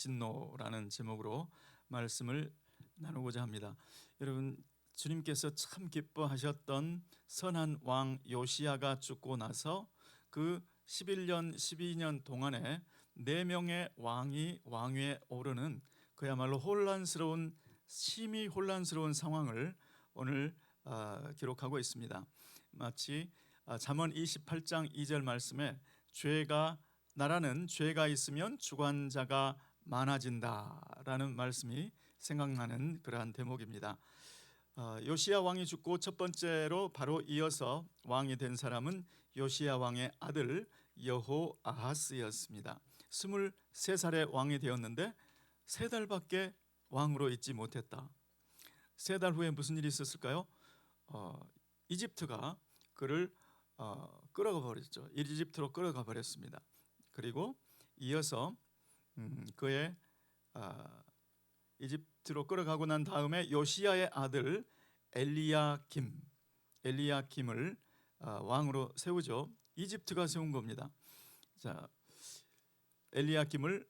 진노라는 제목으로 말씀을 나누고자 합니다. 여러분, 주님께서 참 기뻐하셨던 선한 왕 요시야가 죽고 나서 그 11년 12년 동안에 4명의 왕이 왕위에 오르는 그야말로 혼란스러운, 심히 혼란스러운 상황을 오늘 기록하고 있습니다. 마치 잠언 28장 2절 말씀에 나라는 죄가 있으면 주관자가 많아진다라는 말씀이 생각나는 그러한 대목입니다. 요시야 왕이 죽고 첫 번째로 바로 이어서 왕이 된 사람은 요시야 왕의 아들 여호아하스였습니다. 23살에 왕이 되었는데 3달밖에 왕으로 있지 못했다. 3달 후에 무슨 일이 있었을까요? 이집트가 그를 끌어가 버렸죠. 이집트로 끌어가 버렸습니다. 그리고 이어서 그의 이집트로 끌어가고 난 다음에 요시야의 아들 엘리야김을 왕으로 세우죠. 이집트가 세운 겁니다. 자, 엘리야김을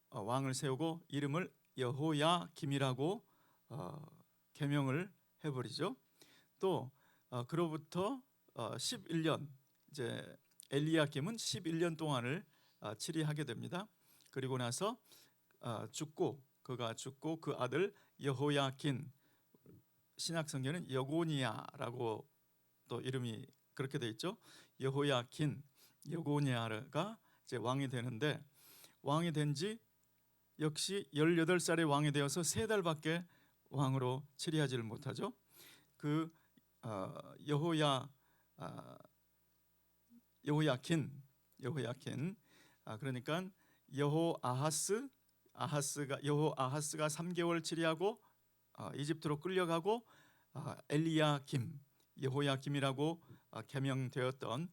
왕을 세우고 이름을 여호야김이라고 개명을 해버리죠. 또 그로부터 11년 이제 엘리야김은 11년 동안을 치리하게 됩니다. 그리고 나서 그가 죽고 그 아들 여호야긴, 신약 성경에는 여고니아라고 또 이름이 그렇게 돼 있죠. 여고니아가 이제 왕이 되는데, 왕이 된 지 역시 18살에 왕이 되어서 3달밖에 왕으로 치리하지를 못하죠. 그 여호야킨 그러니까 여호아하스가 3개월 치리하고 이집트로 끌려가고 여호야김이라고 개명되었던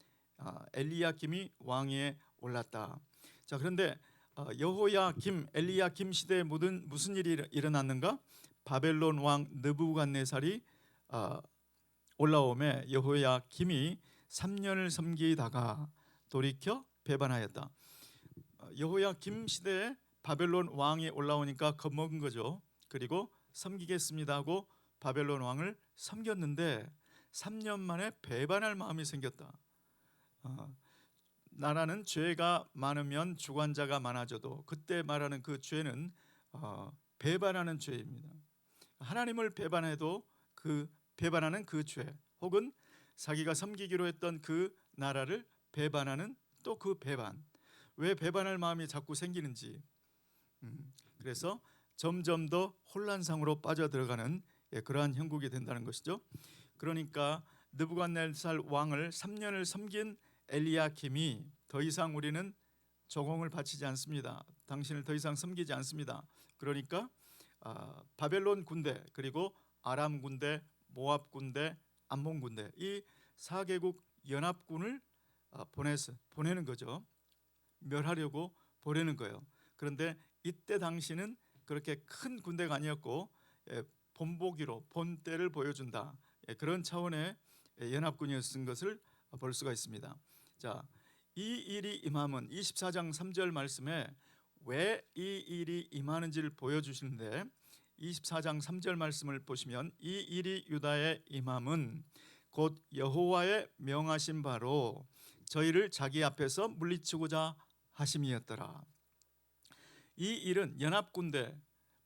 엘리야김이 왕위에 올랐다. 자, 그런데 엘리야김 시대에 무슨 일이 일어났는가? 바벨론 왕 느부갓네살이 올라오매 여호야김이 3년을 섬기다가 돌이켜 배반하였다. 여호야김 시대에 바벨론 왕이 올라오니까 겁먹은 거죠. 그리고 섬기겠습니다 하고 바벨론 왕을 섬겼는데 3년 만에 배반할 마음이 생겼다. 나라는 죄가 많으면 주관자가 많아져도 그때 말하는 그 죄는 배반하는 죄입니다. 하나님을 배반해도 배반하는 그 죄, 혹은 자기가 섬기기로 했던 그 나라를 배반하는 또 그 배반, 왜 배반할 마음이 자꾸 생기는지, 그래서 점점 더 혼란상으로 빠져들어가는 그러한 형국이 된다는 것이죠. 그러니까 느부갓네살 왕을 3년을 섬긴 엘리야김이 더 이상 우리는 조공을 바치지 않습니다. 당신을 더 이상 섬기지 않습니다. 그러니까 바벨론 군대, 그리고 아람 군대, 모압 군대, 암몬 군대, 이 4개국 연합군을 보내는 거죠. 멸하려고 보내는 거예요. 그런데 이때 당시는 그렇게 큰 군대가 아니었고 본보기로 본때를 보여준다, 그런 차원의 연합군이었던 것을 볼 수가 있습니다. 자, 이 일이 임함은 24장 3절 말씀에 왜 이 일이 임하는지를 보여주시는데, 24장 3절 말씀을 보시면 이 일이 유다에 임함은 곧 여호와의 명하신 바로 저희를 자기 앞에서 물리치고자 하심이었더라. 이 일은 연합군대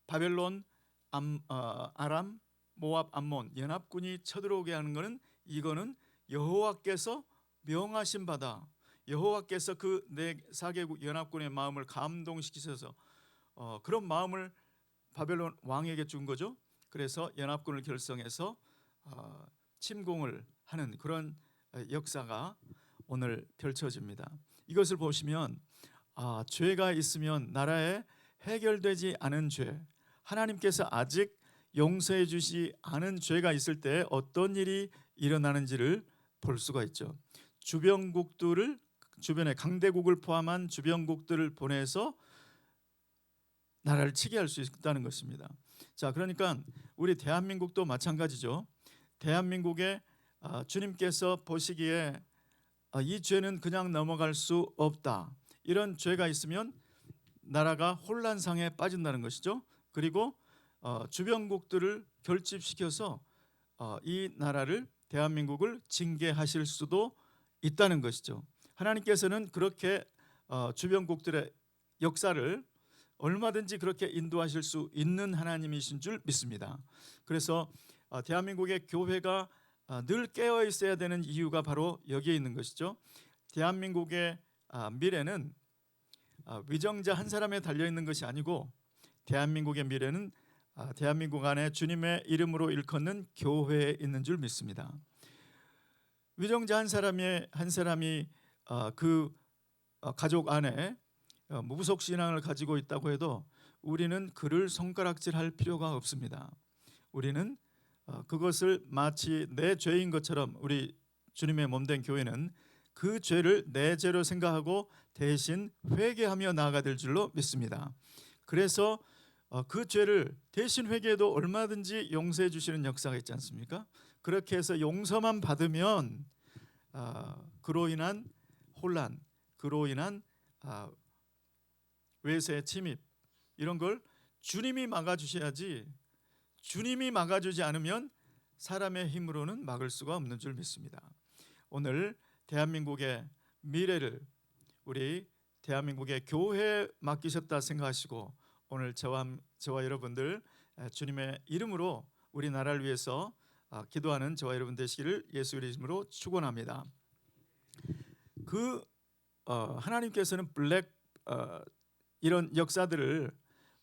바벨론, 아람, 모압, 암몬 연합군이 쳐들어오게 하는 것은, 이거는 여호와께서 명하신 바다. 여호와께서 그 4개국 연합군의 마음을 감동시키셔서 그런 마음을 바벨론 왕에게 준 거죠. 그래서 연합군을 결성해서 침공을 하는 그런 역사가 오늘 펼쳐집니다. 이것을 보시면 죄가 있으면 나라에 해결되지 않은 죄, 하나님께서 아직 용서해 주시 않은 죄가 있을 때 어떤 일이 일어나는지를 볼 수가 있죠. 주변에 강대국을 포함한 주변국들을 보내서 나라를 치게 할 수 있다는 것입니다. 자, 그러니까 우리 대한민국도 마찬가지죠. 대한민국에 주님께서 보시기에 이 죄는 그냥 넘어갈 수 없다, 이런 죄가 있으면 나라가 혼란상에 빠진다는 것이죠. 그리고 주변국들을 결집시켜서 이 나라를 대한민국을 징계하실 수도 있다는 것이죠. 하나님께서는 그렇게 주변국들의 역사를 얼마든지 그렇게 인도하실 수 있는 하나님이신 줄 믿습니다. 그래서 대한민국의 교회가 늘 깨어 있어야 되는 이유가 바로 여기에 있는 것이죠. 대한민국의 미래는 위정자 한 사람에 달려 있는 것이 아니고 대한민국의 미래는 대한민국 안에 주님의 이름으로 일컫는 교회에 있는 줄 믿습니다. 위정자 한 사람이 그 가족 안에 무구속 신앙을 가지고 있다고 해도 우리는 그를 손가락질할 필요가 없습니다. 우리는 그것을 마치 내 죄인 것처럼 우리 주님의 몸된 교회는 그 죄를 내 죄로 생각하고 대신 회개하며 나아가야 될 줄로 믿습니다. 그래서 그 죄를 대신 회개해도 얼마든지 용서해 주시는 역사가 있지 않습니까? 그렇게 해서 용서만 받으면 그로 인한 혼란, 그로 인한 외세 침입 이런 걸 주님이 막아주셔야지, 주님이 막아주지 않으면 사람의 힘으로는 막을 수가 없는 줄 믿습니다. 오늘 대한민국의 미래를 우리 대한민국의 교회에 맡기셨다 생각하시고 오늘 저와 여러분들 주님의 이름으로 우리나라를 위해서 기도하는 저와 여러분 되시기를 예수 이름으로 축원합니다. 하나님께서는 이런 역사들을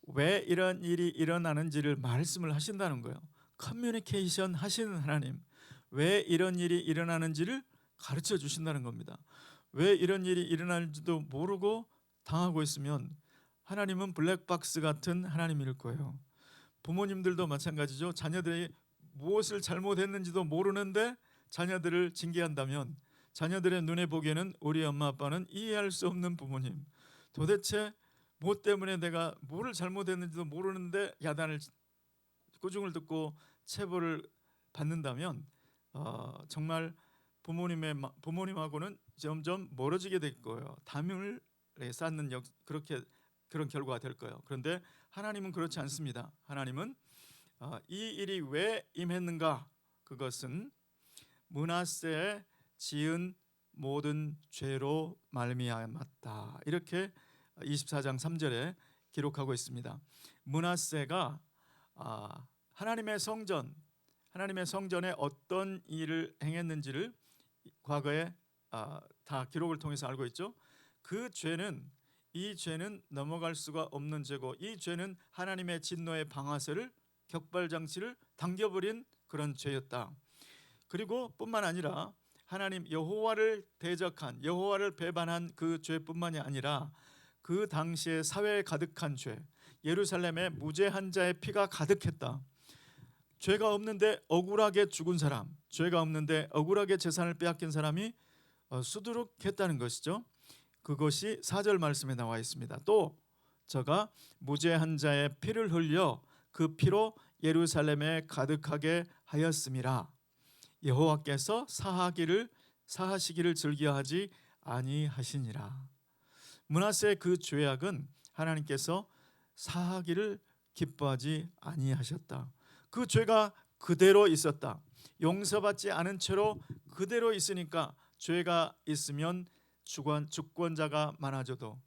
왜 이런 일이 일어나는지를 말씀을 하신다는 거예요. 커뮤니케이션 하시는 하나님, 왜 이런 일이 일어나는지를 가르쳐 주신다는 겁니다. 왜 이런 일이 일어나는지도 모르고 당하고 있으면 하나님은 블랙박스 같은 하나님일 거예요. 부모님들도 마찬가지죠. 자녀들이 무엇을 잘못했는지도 모르는데 자녀들을 징계한다면 자녀들의 눈에 보기에는 우리 엄마 아빠는 이해할 수 없는 부모님. 도대체 뭐 때문에 내가 뭐를 잘못했는지도 모르는데 야단을 꾸중을 듣고 체벌을 받는다면 정말 부모님하고는 점점 멀어지게 될 거예요. 담을 쌓는 그런 결과가 될 거예요. 그런데 하나님은 그렇지 않습니다. 하나님은 이 일이 왜 임했는가? 그것은 므낫세의 지은 모든 죄로 말미암았다. 이렇게 24장 3절에 기록하고 있습니다. 므낫세가 하나님의 성전에 어떤 일을 행했는지를 과거에 다 기록을 통해서 알고 있죠. 이 죄는 넘어갈 수가 없는 죄고, 이 죄는 하나님의 진노의 방아쇠를 격발장치를 당겨버린 그런 죄였다. 그리고 뿐만 아니라 하나님 여호와를 대적한, 여호와를 배반한 그 죄뿐만이 아니라 그 당시에 사회에 가득한 죄, 예루살렘에 무죄한 자의 피가 가득했다. 죄가 없는데 억울하게 죽은 사람, 죄가 없는데 억울하게 재산을 빼앗긴 사람이 수두룩했다는 것이죠. 그것이 4절 말씀에 나와 있습니다. 또 저가 무죄한 자의 피를 흘려 그 피로 예루살렘에 가득하게 하였음이라. 여호와께서 사하시기를 즐겨하지 아니하시니라. 므낫세의 그 죄악은 하나님께서 사하기를 기뻐하지 아니하셨다. 그 죄가 그대로 있었다. 용서받지 않은 채로 그대로 있으니까 죄가 있으면 주권자가 많아져도,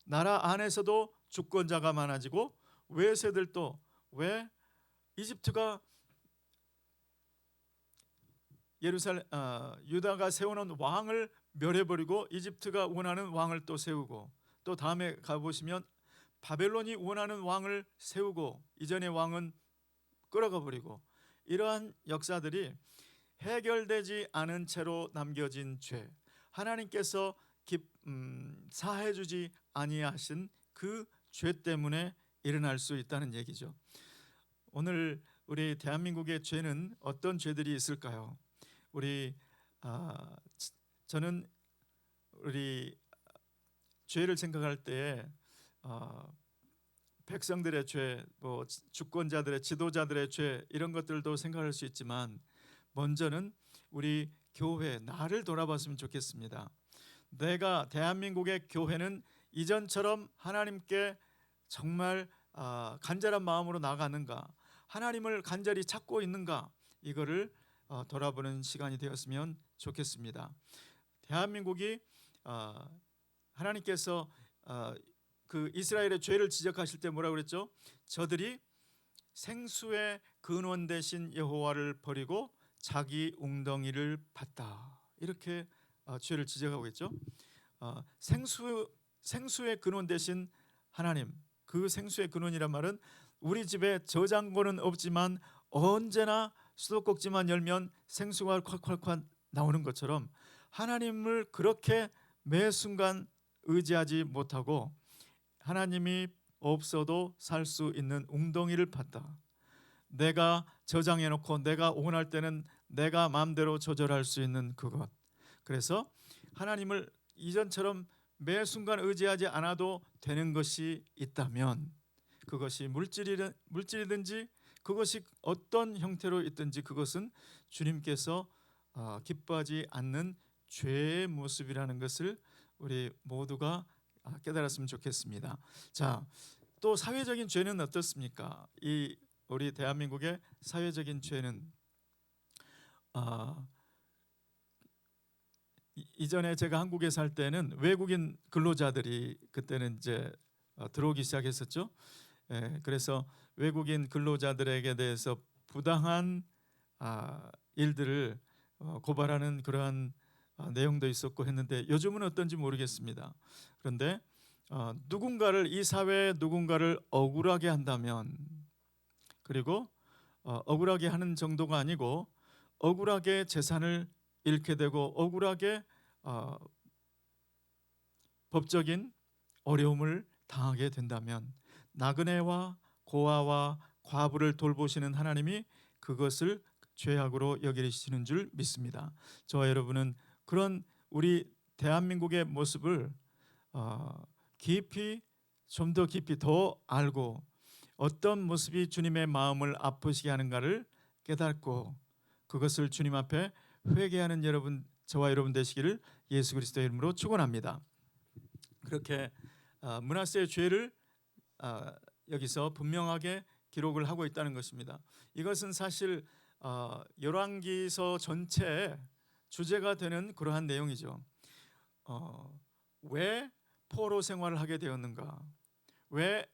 나라 안에서도 주권자가 많아지고, 외세들도 왜 이집트가 유다가 세우는 왕을 멸해버리고 이집트가 원하는 왕을 또 세우고, 또 다음에 가보시면 바벨론이 원하는 왕을 세우고 이전의 왕은 끌어가 버리고, 이러한 역사들이 해결되지 않은 채로 남겨진 죄, 하나님께서 사해주지 아니하신 그 죄 때문에 일어날 수 있다는 얘기죠. 오늘 우리 대한민국의 죄는 어떤 죄들이 있을까요? 저는 우리 죄를 생각할 때 백성들의 죄, 주권자들의, 지도자들의 죄, 이런 것들도 생각할 수 있지만 먼저는 우리 교회, 나를 돌아봤으면 좋겠습니다. 대한민국의 교회는 이전처럼 하나님께 정말 간절한 마음으로 나아가는가, 하나님을 간절히 찾고 있는가, 이거를 돌아보는 시간이 되었으면 좋겠습니다. 대한민국이 하나님께서 그 이스라엘의 죄를 지적하실 때 뭐라고 그랬죠? 저들이 생수의 근원 되신 여호와를 버리고 자기 웅덩이를 팠다, 이렇게 죄를 지적하고 있죠. 생수의 근원 되신 하나님, 그 생수의 근원이란 말은 우리 집에 저장고는 없지만 언제나 수도꼭지만 열면 생수가 콸콸콸 나오는 것처럼 하나님을 그렇게 매 순간 의지하지 못하고 하나님이 없어도 살 수 있는 웅덩이를 팠다. 내가 저장해놓고 내가 원할 때는 내가 마음대로 조절할 수 있는 그것. 그래서 하나님을 이전처럼 매 순간 의지하지 않아도 되는 것이 있다면, 그것이 물질이든지 그것이 어떤 형태로 있든지 그것은 주님께서 기뻐하지 않는 죄의 모습이라는 것을 우리 모두가 깨달았으면 좋겠습니다. 자, 또 사회적인 죄는 어떻습니까? 이 우리 대한민국의 사회적인 죄는 이전에 제가 한국에 살 때는 외국인 근로자들이 그때는 이제 들어오기 시작했었죠. 그래서 외국인 근로자들에게 대해서 부당한 일들을 고발하는 그러한 내용도 있었고 했는데 요즘은 어떤지 모르겠습니다. 그런데 누군가를, 이 사회에 누군가를 억울하게 한다면, 그리고 억울하게 하는 정도가 아니고 억울하게 재산을 잃게 되고 억울하게 법적인 어려움을 당하게 된다면 나그네와 고아와 과부를 돌보시는 하나님이 그것을 죄악으로 여기시는 줄 믿습니다. 저와 여러분은 그런 우리 대한민국의 모습을 깊이, 좀 더 깊이 더 알고 어떤 모습이 주님의 마음을 아프시게 하는가를 깨닫고 그것을 주님 앞에 회개하는 여러분, 저와 여러분 되시기를 예수 그리스도의 이름으로 축원합니다. 그렇게 므낫세의 죄를 여기서 분명하게 기록을 하고 있다는 것입니다. 이것은 사실 열왕기서 전체의 주제가 되는 그러한 내용이죠. 왜 포로 생활을 하게 되었는가? 왜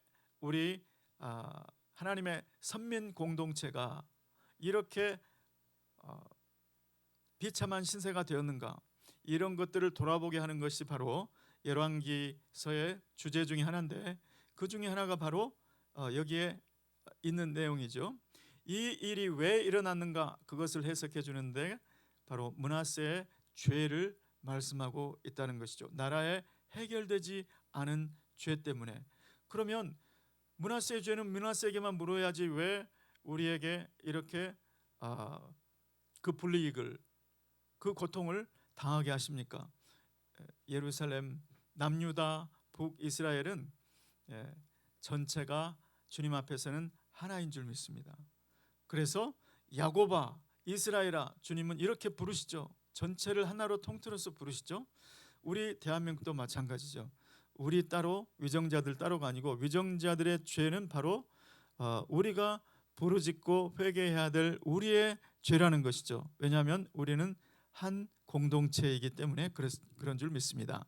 우리 하나님의 선민 공동체가 이렇게 비참한 신세가 되었는가? 이런 것들을 돌아보게 하는 것이 바로 열왕기서의 주제 중에 하나인데, 그 중에 하나가 바로 여기에 있는 내용이죠. 이 일이 왜 일어났는가, 그것을 해석해 주는데 바로 므낫세의 죄를 말씀하고 있다는 것이죠. 나라에 해결되지 않은 죄 때문에. 그러면 므낫세의 죄는 므낫세에게만 물어야지 왜 우리에게 이렇게 그 불이익을, 그 고통을 당하게 하십니까? 예루살렘, 남유다, 북이스라엘은 전체가 주님 앞에서는 하나인 줄 믿습니다. 그래서 야곱아, 이스라엘아, 주님은 이렇게 부르시죠. 전체를 하나로 통틀어서 부르시죠. 우리 대한민국도 마찬가지죠. 우리 따로, 위정자들 따로가 아니고 위정자들의 죄는 바로 우리가 부르짖고 회개해야 될 우리의 죄라는 것이죠. 왜냐하면 우리는 한 공동체이기 때문에 그런 줄 믿습니다.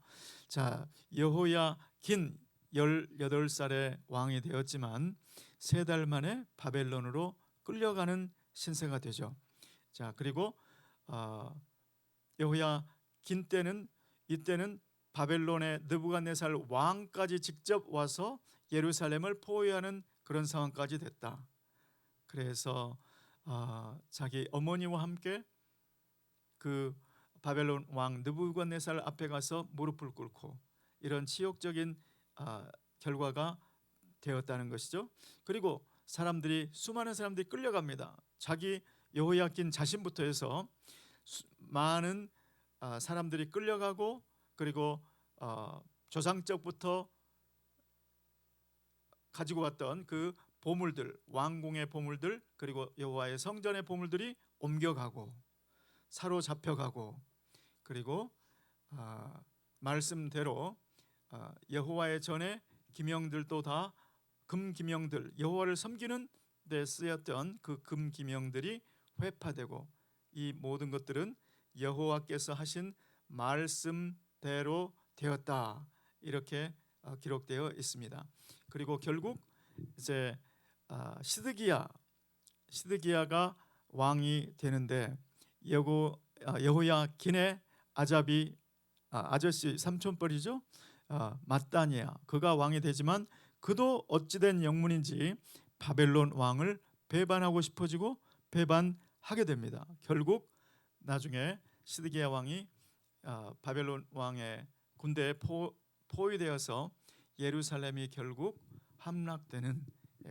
자, 여호야긴 18살의 왕이 되었지만 3달 만에 바벨론으로 끌려가는 신세가 되죠. 자, 그리고 여호야긴 때는, 이때는 바벨론의 느부갓네살 왕까지 직접 와서 예루살렘을 포위하는 그런 상황까지 됐다. 그래서 자기 어머니와 함께 그 바벨론 왕 느부갓네살 앞에 가서 무릎을 꿇고 이런 치욕적인 결과가 되었다는 것이죠. 그리고 수많은 사람들이 끌려갑니다. 자기 여호야긴 자신부터 해서 많은 사람들이 끌려가고, 그리고 조상적부터 가지고 왔던 그 보물들, 왕궁의 보물들, 그리고 여호와의 성전의 보물들이 옮겨가고 사로잡혀가고, 그리고 말씀대로 여호와의 전에 기명들도 다 금기명들, 여호와를 섬기는 데 쓰였던 그 금기명들이 회파되고, 이 모든 것들은 여호와께서 하신 말씀대로 되었다, 이렇게 기록되어 있습니다. 그리고 결국 이제 시드기야가 왕이 되는데, 여호야긴의 아저씨 삼촌뻘이죠, mat단이야, 그가 왕이 되지만 그도 어찌된 영문인지 바벨론 왕을 배반하고 싶어지고 배반하게 됩니다. 결국 나중에 시드기야 왕이 바벨론 왕의 군대에 포위되어서 예루살렘이 결국 함락되는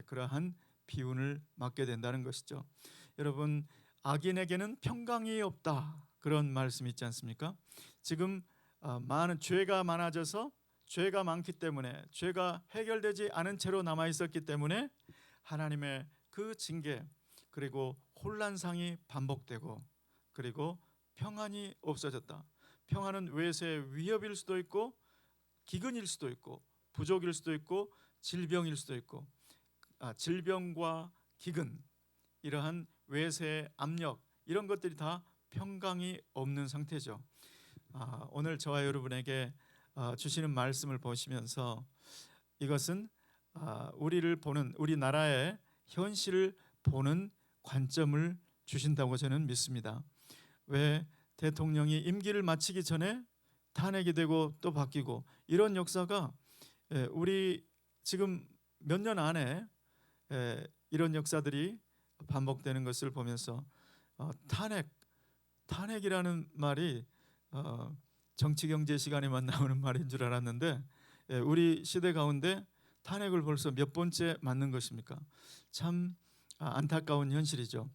그러한 비운을 맞게 된다는 것이죠. 여러분, 악인에게는 평강이 없다, 그런 말씀이 있지 않습니까? 지금 많은 죄가 많아져서, 죄가 많기 때문에, 죄가 해결되지 않은 채로 남아 있었기 때문에 하나님의 그 징계, 그리고 혼란상이 반복되고, 그리고 평안이 없어졌다. 평안은 외세의 위협일 수도 있고, 기근일 수도 있고, 부족일 수도 있고, 질병일 수도 있고, 질병과 기근, 이러한 외세의 압력, 이런 것들이 다 평강이 없는 상태죠. 오늘 저와 여러분에게 주시는 말씀을 보시면서 이것은 우리를 보는, 우리나라의 현실을 보는 관점을 주신다고 저는 믿습니다. 왜 대통령이 임기를 마치기 전에 탄핵이 되고 또 바뀌고, 이런 역사가 우리 지금 몇 년 안에 이런 역사들이 반복되는 것을 보면서 탄핵이라는 말이 정치 경제 시간에만 나오는 말인 줄 알았는데, 우리 시대 가운데 탄핵을 벌써 몇 번째 맞는 것입니까? 참 안타까운 현실이죠.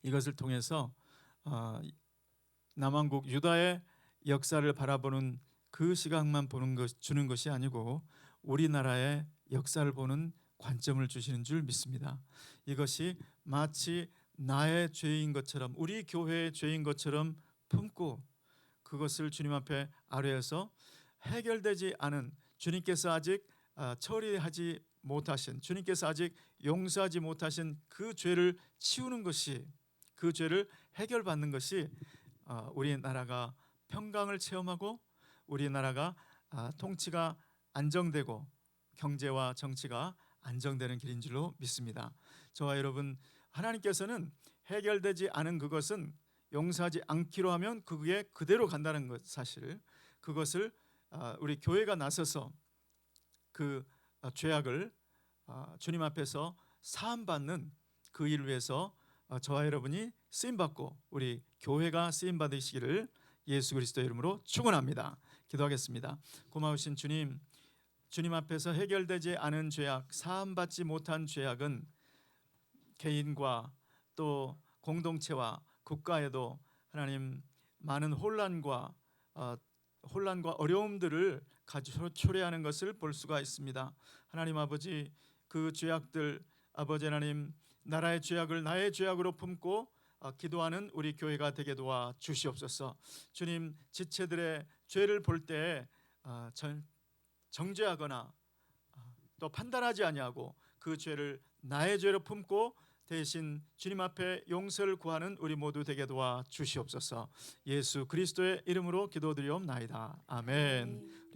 이것을 통해서 남왕국 유다의 역사를 바라보는 그 시각만 주는 것이 아니고, 우리나라의 역사를 보는 관점을 주시는 줄 믿습니다. 이것이 마치 나의 죄인 것처럼, 우리 교회의 죄인 것처럼 품고, 그것을 주님 앞에 아뢰어서 해결되지 않은, 주님께서 아직 처리하지 못하신, 주님께서 아직 용서하지 못하신 그 죄를 치우는 것이, 그 죄를 해결받는 것이 우리나라가 평강을 체험하고, 우리나라가 통치가 안정되고 경제와 정치가 안정되는 길인 줄로 믿습니다. 저와 여러분, 하나님께서는 해결되지 않은 그것은 용서하지 않기로 하면 그게 그대로 간다는 것, 사실 그것을 우리 교회가 나서서 그 죄악을 주님 앞에서 사함받는 그 일을 위해서 저와 여러분이 쓰임받고 우리 교회가 쓰임받으시기를 예수 그리스도의 이름으로 축원합니다. 기도하겠습니다. 고마우신 주님, 주님 앞에서 해결되지 않은 죄악, 사함받지 못한 죄악은 개인과 또 공동체와 국가에도 하나님 많은 혼란과 어려움들을 초래하는 것을 볼 수가 있습니다. 하나님 아버지, 그 죄악들, 아버지 하나님, 나라의 죄악을 나의 죄악으로 품고 기도하는 우리 교회가 되게 도와 주시옵소서. 주님, 지체들의 죄를 볼 때 정죄하거나 또 판단하지 아니하고 그 죄를 나의 죄로 품고 대신 주님 앞에 용서를 구하는 우리 모두 되게 도와 주시옵소서. 예수 그리스도의 이름으로 기도드리옵나이다. 아멘.